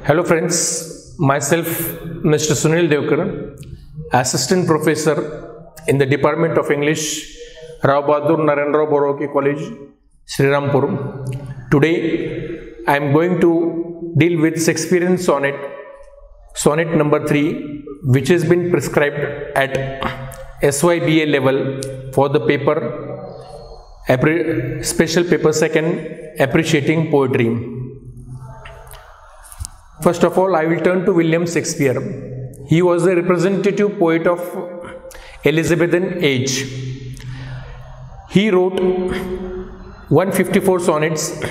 Hello friends, myself Mr. Sunil Devkar, Assistant Professor in the Department of English, Rao Bahadur Narendra Boroke College, Srirampur. Today I am going to deal with Shakespearean sonnet, sonnet number 3, which has been prescribed at SYBA level for the paper, special paper 2nd, Appreciating Poetry. First of all, I will turn to William Shakespeare. He was a representative poet of Elizabethan age. He wrote 154 sonnets,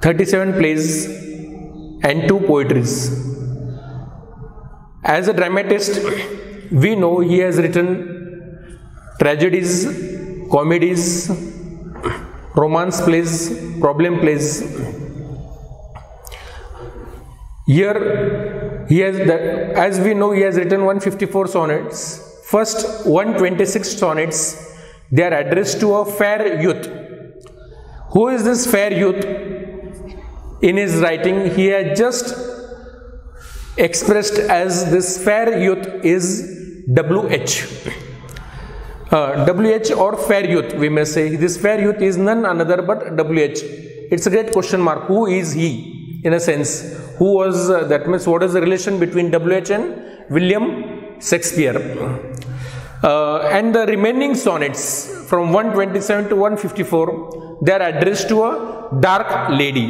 37 plays and 2 poetries. As a dramatist, we know he has written tragedies, comedies, romance plays, problem plays. Here he has that, as we know, he has written 154 sonnets. First 126 sonnets, they are addressed to a fair youth. Who is this fair youth? In his writing, he has just expressed as this fair youth is WH. WH or fair youth, we may say. This fair youth is none another but WH. It's a great question mark. Who is he? In a sense, who was that means what is the relation between WH and William Shakespeare? And the remaining sonnets from 127 to 154, they are addressed to a dark lady.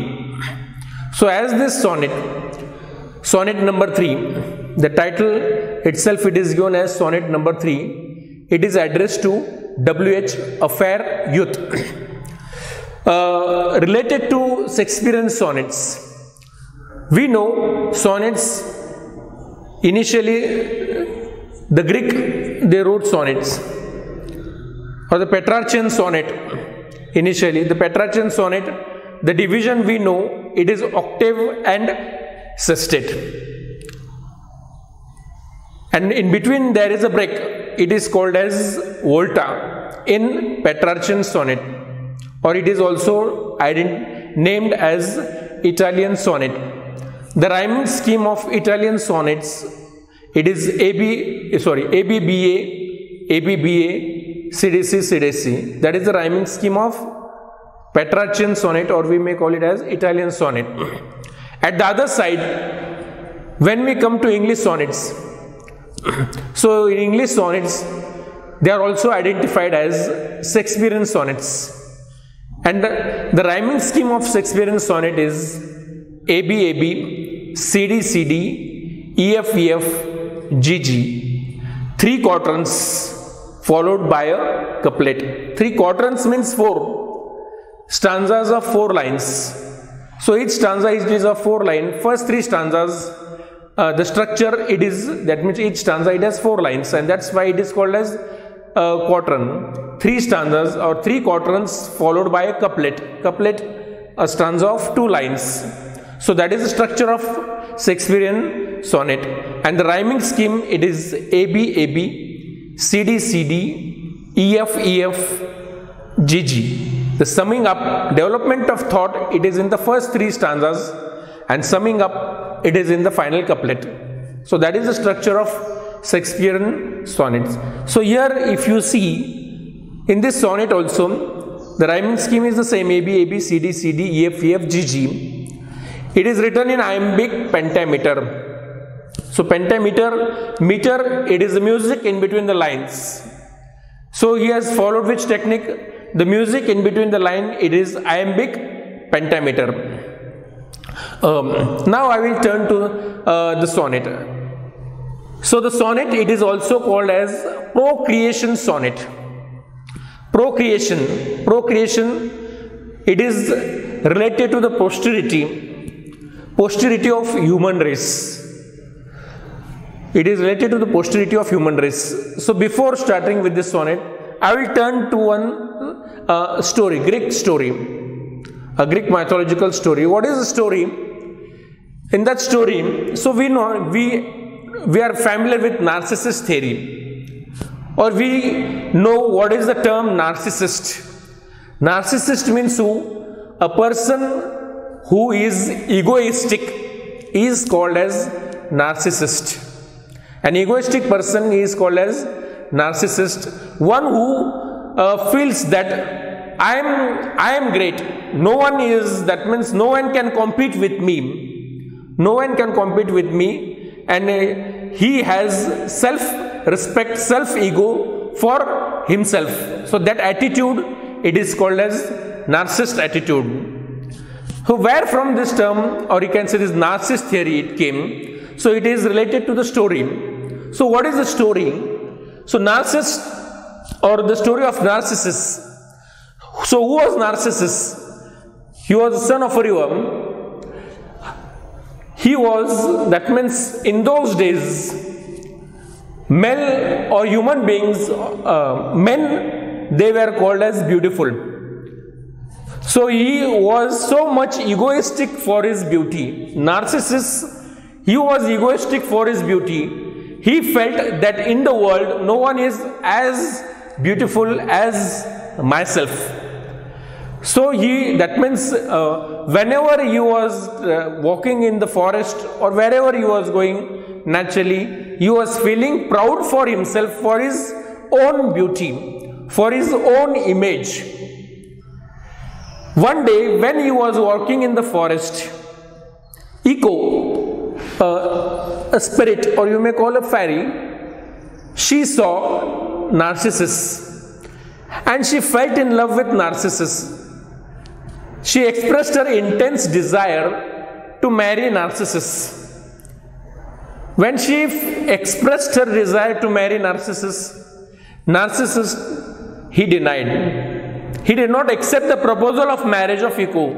So as this sonnet number 3, the title itself it is given as sonnet number 3. It is addressed to WH, a fair youth. Related to Shakespearean sonnets, we know sonnets, initially the Greek, they wrote sonnets, or the Petrarchan sonnet. Initially the Petrarchan sonnet, the division we know, it is octave and sestet, and in between there is a break. It is called as volta in Petrarchan sonnet, or it is also named as Italian sonnet. The rhyming scheme of Italian sonnets, it is ABBA, CDC. That is the rhyming scheme of Petrarchan sonnet, or we may call it as Italian sonnet. At the other side, when we come to English sonnets, so in English sonnets, they are also identified as Shakespearean sonnets. And the rhyming scheme of Shakespearean sonnet is ABAB, CD, EF, GG. 3 quatrains followed by a couplet. 3 quatrains means 4 stanzas of 4 lines. So each stanza is of 4 lines. First 3 stanzas, the structure it is, that means each stanza it has 4 lines, and that's why it is called as quatrain. 3 stanzas or 3 quatrains followed by a couplet. Couplet, a stanza of 2 lines. So that is the structure of Shakespearean sonnet, and the rhyming scheme it is ABAB, CD, EF, GG. The summing up, development of thought, it is in the first 3 stanzas, and summing up it is in the final couplet. So that is the structure of Shakespearean sonnets. So here if you see in this sonnet also, the rhyming scheme is the same, ABAB, CD, EF, GG. It is written in iambic pentameter. So pentameter, meter, it is the music in between the lines. So he has followed which technique? The music in between the line, it is iambic pentameter. Now I will turn to the sonnet. So the sonnet, it is also called as procreation sonnet. Procreation, it is related to the posterity of human race. It is related to the posterity of human race. So before starting with this sonnet, I will turn to one story, Greek story, a Greek mythological story. What is the story? In that story, so we know, we are familiar with narcissist theory, or we know what is the term narcissist. Narcissist means who? A person who is egoistic is called as narcissist. An egoistic person is called as narcissist. One who feels that I am great. No one is, that means no one can compete with me. No one can compete with me, and he has self-respect, self-ego for himself. So that attitude, it is called as narcissist attitude. So where from this term, or you can say this narcissist theory, it came? So it is related to the story. So what is the story? So Narcissus, or the story of Narcissus. So who was Narcissus? He was the son of a river. He was, that means in those days, male or human beings, men, they were called as beautiful. So he was so much egoistic for his beauty. Narcissus, he was egoistic for his beauty. He felt that in the world, no one is as beautiful as myself. So that means whenever he was walking in the forest or wherever he was going, naturally, he was feeling proud for himself, for his own beauty, for his own image. One day, when he was walking in the forest, Echo, a spirit, or you may call a fairy, she saw Narcissus and she felt in love with Narcissus. She expressed her intense desire to marry Narcissus. When she expressed her desire to marry Narcissus, he denied. He did not accept the proposal of marriage of Echo.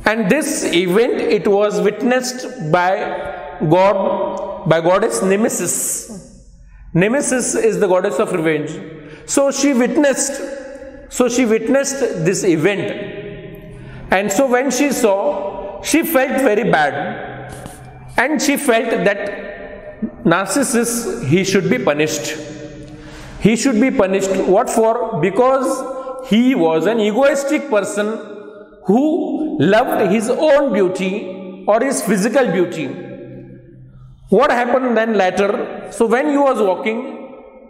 And this event, it was witnessed by goddess Nemesis. Nemesis is the goddess of revenge. So she witnessed this event. And so when she saw, she felt very bad. And she felt that Narcissus, he should be punished. He should be punished. What for? Because he was an egoistic person who loved his own beauty or his physical beauty. What happened then later? So when he was walking,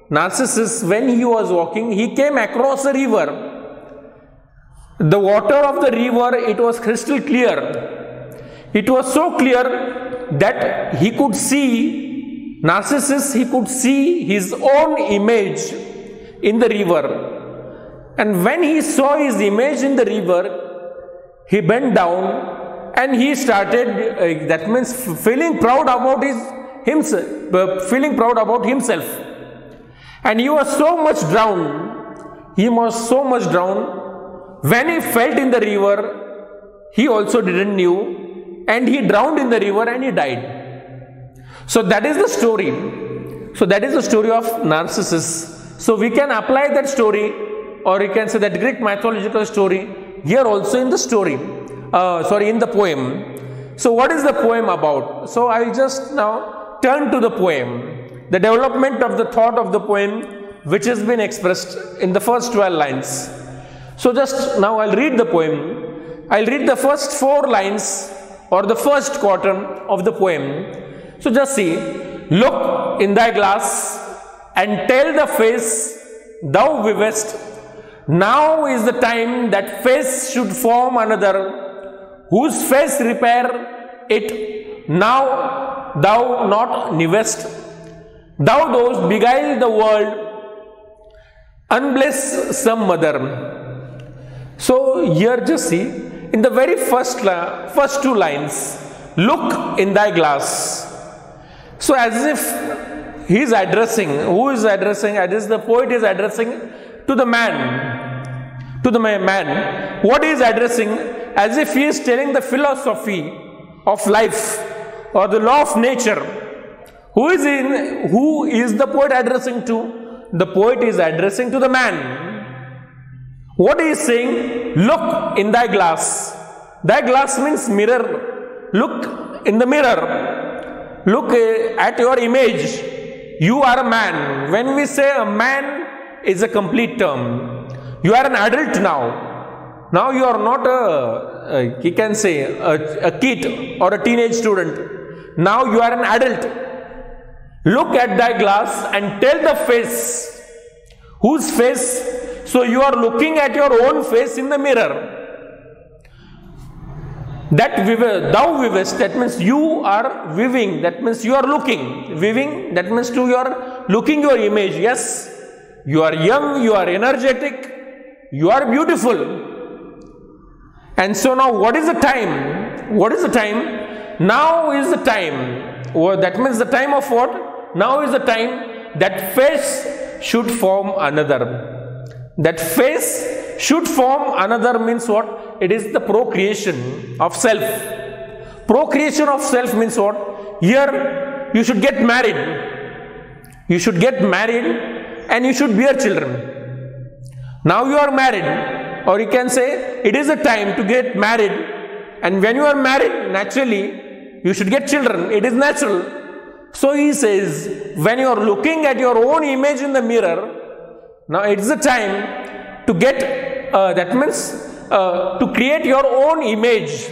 Narcissus, when he was walking, he came across a river. The water of the river, it was crystal clear. It was so clear that he could see, Narcissus, he could see his own image in the river. And when he saw his image in the river, he bent down and he started, that means feeling proud about himself, feeling proud about himself. And he was so much drowned. He was so much drowned. When he felt in the river, he also didn't knew, and he drowned in the river and he died. So that is the story. So that is the story of Narcissus. So we can apply that story, or you can say that Greek mythological story here also in the story. In the poem. So what is the poem about? So I will just now turn to the poem. The development of the thought of the poem, which has been expressed in the first 12 lines. So just now I'll read the poem. I'll read the first 4 lines or the first quarter of the poem. So just see. Look in thy glass and tell the face thou vivest. Now is the time that face should form another, whose face repair it now thou not knewest. Thou dost beguile the world, unbless some mother. So here just see, in the very first 2 lines, look in thy glass. So as if he is addressing, who is addressing? As the poet is addressing to the man. To the man. What he is addressing? As if he is telling the philosophy of life or the law of nature. Who is the poet addressing to? The poet is addressing to the man. What he is saying? Look in thy glass. Thy glass means mirror. Look in the mirror. Look at your image. You are a man. When we say a man is a complete term. You are an adult now. Now you are not you can say a kid or a teenage student. Now you are an adult. Look at thy glass and tell the face. Whose face? So you are looking at your own face in the mirror. That thou weavest, that means you are weaving, that means you are looking. Weaving, that means you are looking your image. Yes, you are young, you are energetic, you are beautiful. And so now what is the time? What is the time? Now is the time. That means the time of what? Now is the time that face should form another. That face should form another means what? It is the procreation of self. Procreation of self means what? Here you should get married. You should get married and you should bear children. Now you are married. Or you can say, it is a time to get married, and when you are married, naturally, you should get children. It is natural. So he says, when you are looking at your own image in the mirror, now it is the time to get, that means to create your own image.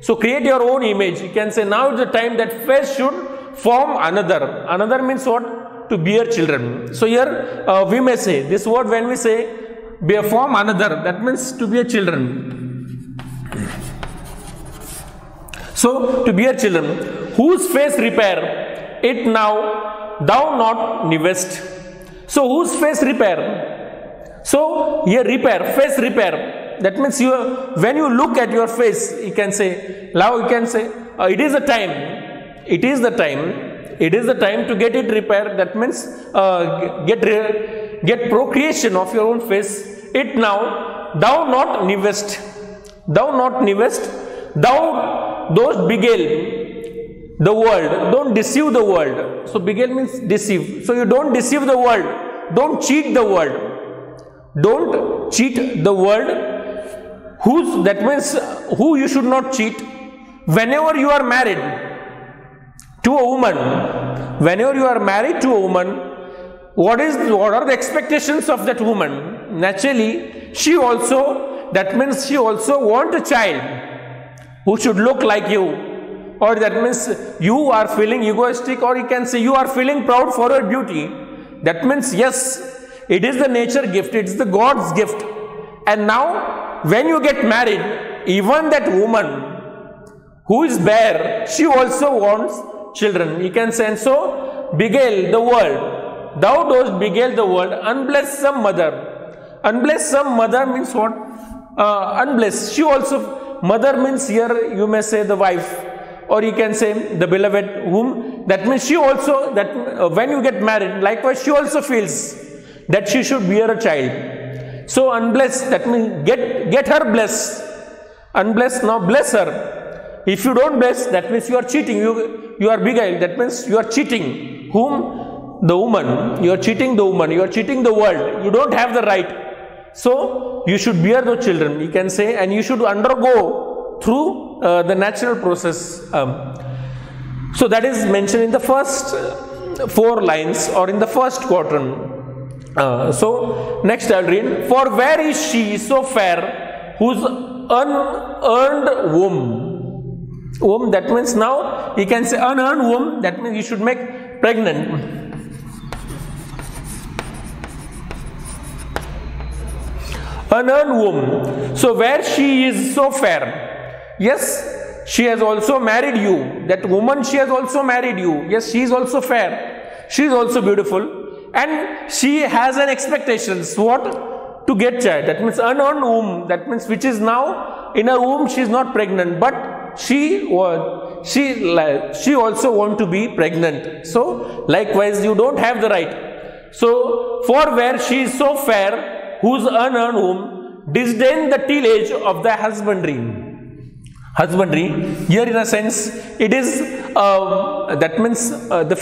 So create your own image. You can say, now is the time that face should form another. Another means what? To bear children. So here we may say, this word when we say, form another, that means to bear children. So to bear children, whose face repair it now thou not knewest. So whose face repair? So here repair, face repair. That means you, when you look at your face, you can say, now you can say, it is the time. It is the time. It is the time to get it repaired. That means get procreation of your own face. It now thou not knewest. Thou not knewest. Thou dost beguile the world. Don't deceive the world. So beguile means deceive. So you don't deceive the world. Don't cheat the world. Don't cheat the world. Whose, that means who you should not cheat. Whenever you are married to a woman, whenever you are married to a woman, what are the expectations of that woman? Naturally, she also, that means she also wants a child who should look like you. Or that means you are feeling egoistic, or you can say you are feeling proud for her beauty. That means yes, it is the nature gift, it is the God's gift. And now, when you get married, even that woman who is bare, she also wants children. You can say, and so beguile the world. Thou dost beguile the world, unblessed mother. Unblessed mother means what? Unblessed. She also, mother means here you may say the wife, or you can say the beloved whom. That means she also, that when you get married, likewise she also feels that she should bear a child. So unblessed, that means get her blessed. Unblessed, now bless her. If you don't bless, that means you are cheating. You are beguiled. That means you are cheating. Whom? The woman. You are cheating the woman. You are cheating the world. You don't have the right. So you should bear those children, you can say, and you should undergo through the natural process. So that is mentioned in the first 4 lines, or in the first quadrant. So next I will read. For where is she so fair, whose unearned womb? Womb, that means now you can say unearned womb, that means you should make pregnant. Unearned womb. So where she is so fair. Yes, she has also married you. That woman, she has also married you. Yes, she is also fair. She is also beautiful. And she has an expectation. What? To get child. That means unearned womb. That means which is now in her womb she is not pregnant. But she also want to be pregnant. So likewise you don't have the right. So for where she is so fair, whose unearned womb disdain the tillage of the husbandry. Husbandry, here in a sense, it is, that means the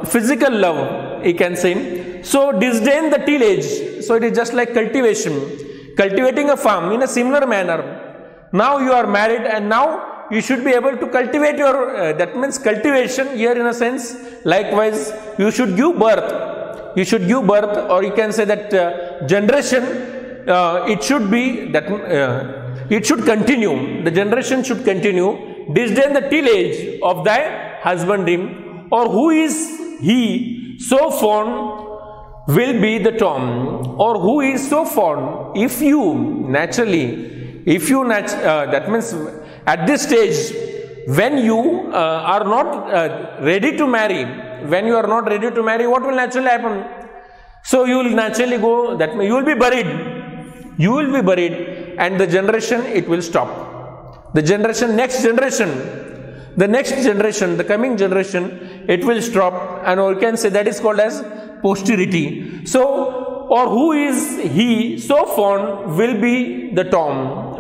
physical love, you can say. So disdain the tillage, so it is just like cultivation, cultivating a farm in a similar manner. Now you are married and now you should be able to cultivate your, that means cultivation here in a sense. Likewise, you should give birth. You should give birth, or you can say that generation it should be that it should continue. The generation should continue. Disdain the tillage of thy husbandry, or who is he so fond will be the Tom, or who is so fond. If you naturally, that means at this stage when you are not ready to marry, what will naturally happen? So you will naturally go, that means you will be buried, and the generation, it will stop. The next generation, the coming generation, it will stop, and we can say that is called as posterity. So, or who is he so fond will be the Tom.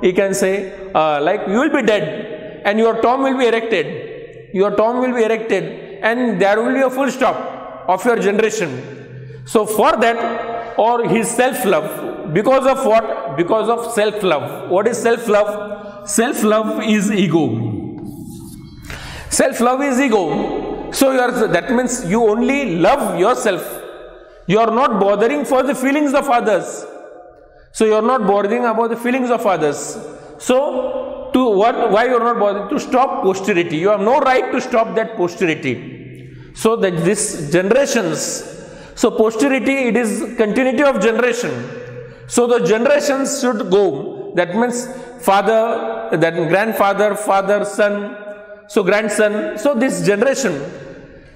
He can say, like you will be dead, and your tomb will be erected. And there will be a full stop of your generation. So for that, or his self-love, because of what? Because of self-love. What is self-love? Self-love is ego. So that means you only love yourself. You are not bothering for the feelings of others. So you are not bothering about the feelings of others. So to what? Why you are not bothering? To stop posterity. You have no right to stop that posterity. So that this generations. So posterity, it is continuity of generation. So the generations should go. That means father, that grandfather, father, son, so grandson. So this generation.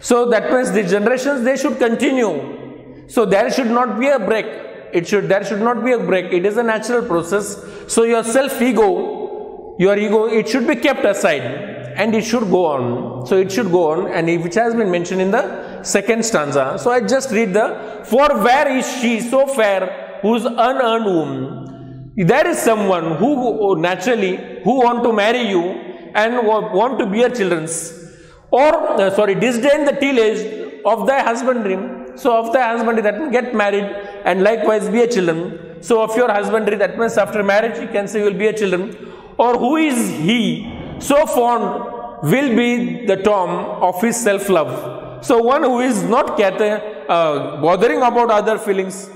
So that means the generations, they should continue. So there should not be a break. There should not be a break. It is a natural process. So your self-ego, it should be kept aside, and it should go on. So it should go on, and which has been mentioned in the second stanza. So I just read for where is she so fair, whose unearned womb? There is someone who naturally, who want to marry you and want to bear children's, or disdain the tillage of thy husbandry. So of thy husbandry, that means get married and likewise bear children. So of your husbandry, that means after marriage, you can say you will bear children. Or who is he so fond will be the Tom of his self-love. So one who is not bothering about other feelings,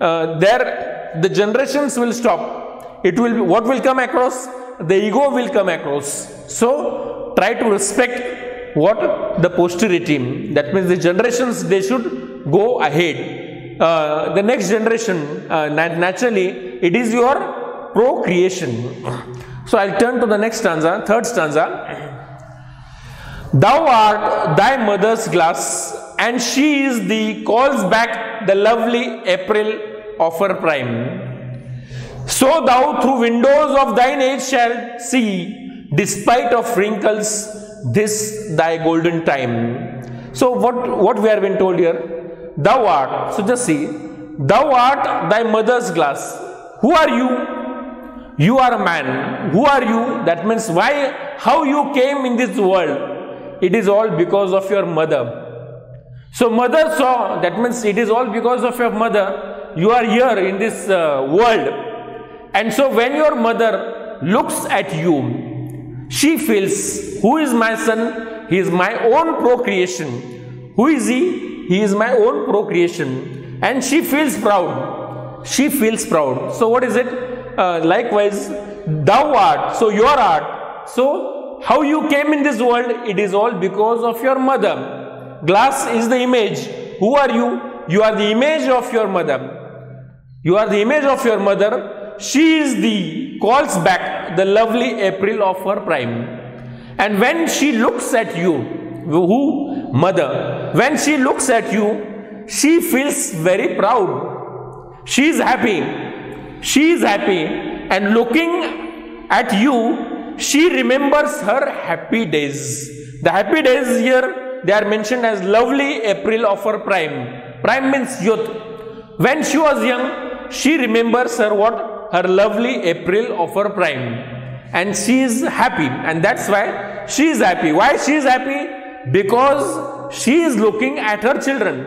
the generations will stop. It will be, what will come across? The ego will come across. So try to respect what? The posterity. That means the generations, they should go ahead. The next generation, naturally, it is your procreation. So I'll turn to the next stanza, third stanza. Thou art thy mother's glass, and she is the calls back the lovely April of her prime. So thou through windows of thine age shalt see, despite of wrinkles, this thy golden time. So what we have been told here? Thou art. So just see, thou art thy mother's glass. Who are you? You are a man. Who are you? That means how you came in this world. It is all because of your mother. So mother saw, that means it is all because of your mother. You are here in this world. And so when your mother looks at you, she feels, who is my son? He is my own procreation. Who is he? He is my own procreation. And she feels proud. So what is it? Likewise, thou art, so your art. So how you came in this world, it is all because of your mother. Glass is the image. Who are you? You are the image of your mother. She is the calls back the lovely April of her prime. And when she looks at you, who? Mother. When she looks at you, she feels very proud. She is happy. And looking at you, she remembers her happy days. The happy days here, they are mentioned as lovely April of her prime. Prime means youth. When she was young, she remembers her what? Her lovely April of her prime. And she is happy. And that's why she is happy. Why she is happy? Because she is looking at her children.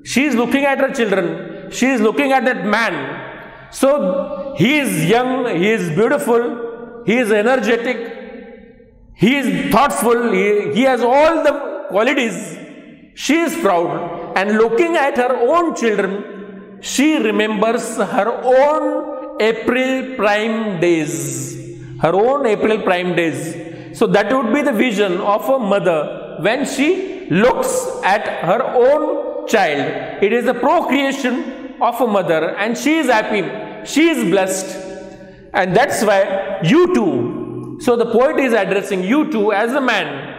She is looking at that man. So he is young, he is beautiful, he is energetic, he is thoughtful, he has all the qualities. She is proud, and looking at her own children, she remembers her own April prime days. Her own April prime days. So that would be the vision of a mother when she looks at her own child. It is the procreation of a mother, and she is happy. She is blessed. And that's why you too. So the poet is addressing you too as a man.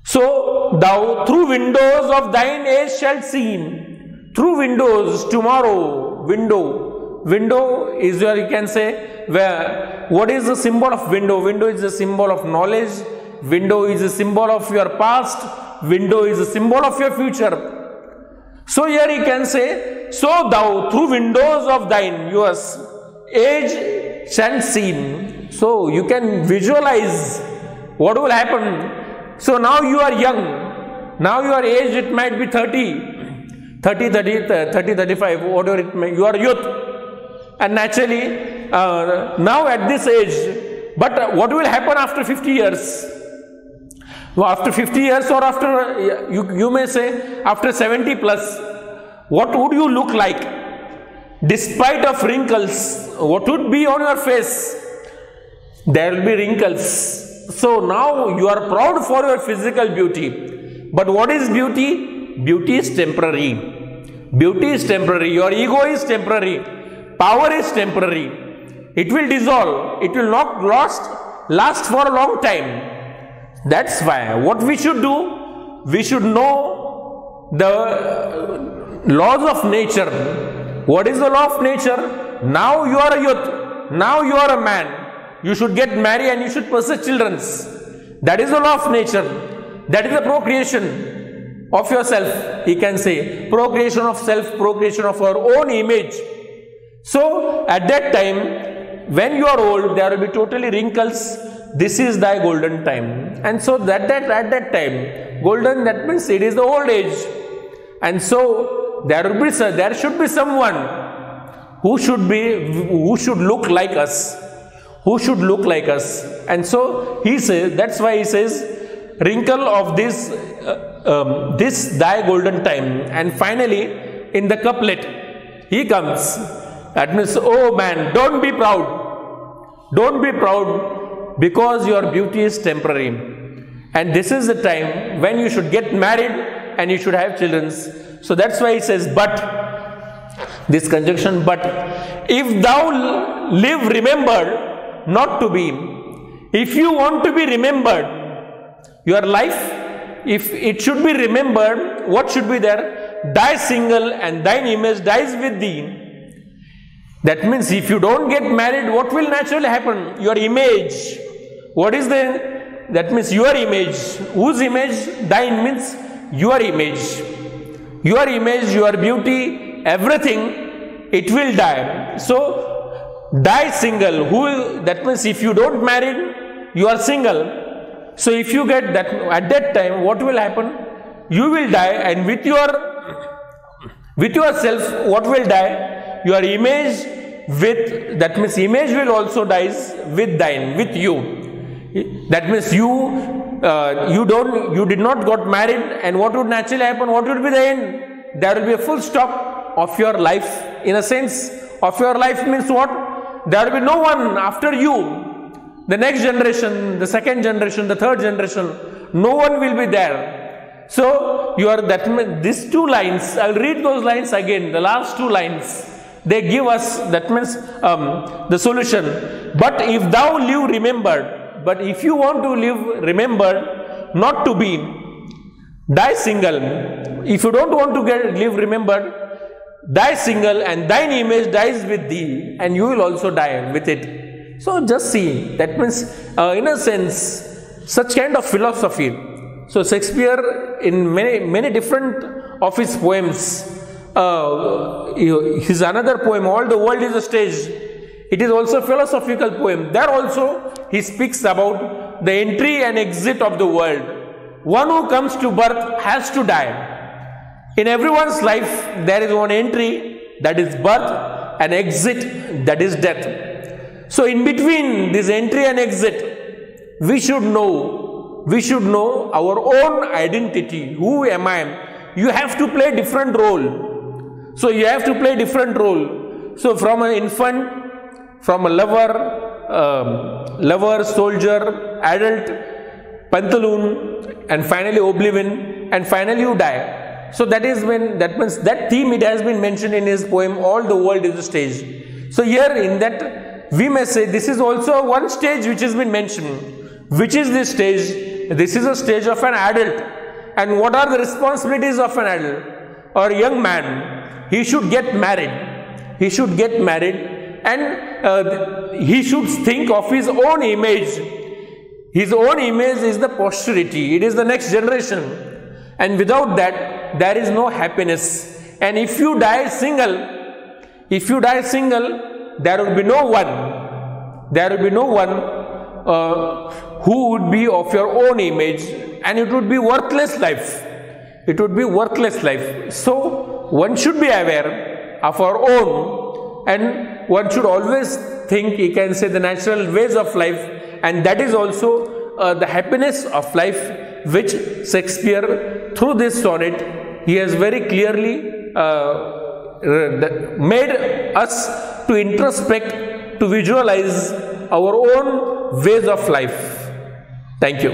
So thou through windows of thine age shalt see. Through windows, tomorrow, window is where you can say, where, what is the symbol of window? Window is a symbol of knowledge, window is a symbol of your past, window is a symbol of your future. So here you can say, so thou through windows of thine, yours, age shalt see. So you can visualize what will happen. So now you are young, now your age, it might be 30, 35, whatever it may, you are youth, and naturally now at this age, but what will happen after 50 years? After 50 years, or after, you may say after 70 plus, what would you look like? Despite of wrinkles, what would be on your face? There will be wrinkles. So now you are proud for your physical beauty. But what is beauty? Beauty is temporary. Beauty is temporary. Your ego is temporary. Power is temporary. It will dissolve. It will not last for a long time. That's why what we should do, we should know the laws of nature. What is the law of nature? Now you are a youth. Now you are a man. You should get married and you should possess children. That is the law of nature. That is the procreation of yourself, he can say. Procreation of self, procreation of our own image. So at that time, when you are old, there will be totally wrinkles. This is thy golden time. And so at that time, golden, that means it is the old age. And so there should be someone who should look like us. Who should look like us. And so he says, that's why he says, wrinkle of this thy golden time. And finally, in the couplet, he comes. That means, oh man, don't be proud. Don't be proud, because your beauty is temporary. And this is the time when you should get married and you should have children. So that's why he says, but, this conjunction, but, if thou live remembered, not to be. If you want to be remembered, your life, if it should be remembered, what should be there? Thy single and thine image dies with thee. That means if you don't get married, what will naturally happen? Your image. What is that means your image. Whose image? Thine means your image. Your image, your beauty, everything, it will die. So, die single. That means if you don't marry, you are single. So if you get that, at that time, what will happen? You will die, and with yourself, what will die? Your image, that means image will also dies with thine, with you. That means you did not got married, and what would naturally happen? What would be the end? There will be a full stop of your life. In a sense, of your life means what? There will be no one after you. The next generation, the second generation, the third generation, no one will be there. So, these two lines, I'll read those lines again, the last two lines, they give us, that means the solution. But if thou live remembered, but if you want to live remembered, not to be, die single. If you don't want to live remembered, die single, and thine image dies with thee, and you will also die with it. So just see, that means in a sense, such kind of philosophy. So Shakespeare, in many different of his poems, his another poem, All the World is a Stage, it is also a philosophical poem. There also he speaks about the entry and exit of the world. One who comes to birth has to die. In everyone's life, there is one entry, that is birth, and exit, that is death. So in between this entry and exit, we should know our own identity. Who am I? You have to play different role. So you have to play different role. So from an infant, from a lover, soldier, adult, pantaloon, and finally oblivion, and finally you die. So that is when, that means that theme, it has been mentioned in his poem, All the World is a Stage. So here in that, we may say this is also one stage which has been mentioned. Which is this stage? This is a stage of an adult. And what are the responsibilities of an adult or a young man? He should get married. He should get married, and he should think of his own image. His own image is the posterity. It is the next generation. And without that, there is no happiness. And if you die single, there will be no one. There will be no one who would be of your own image, and it would be worthless life. It would be worthless life. So one should be aware of our own, and one should always think, you can say, the natural ways of life, and that is also the happiness of life, which Shakespeare, through this sonnet, he has very clearly made us to introspect, to visualize our own ways of life. Thank you.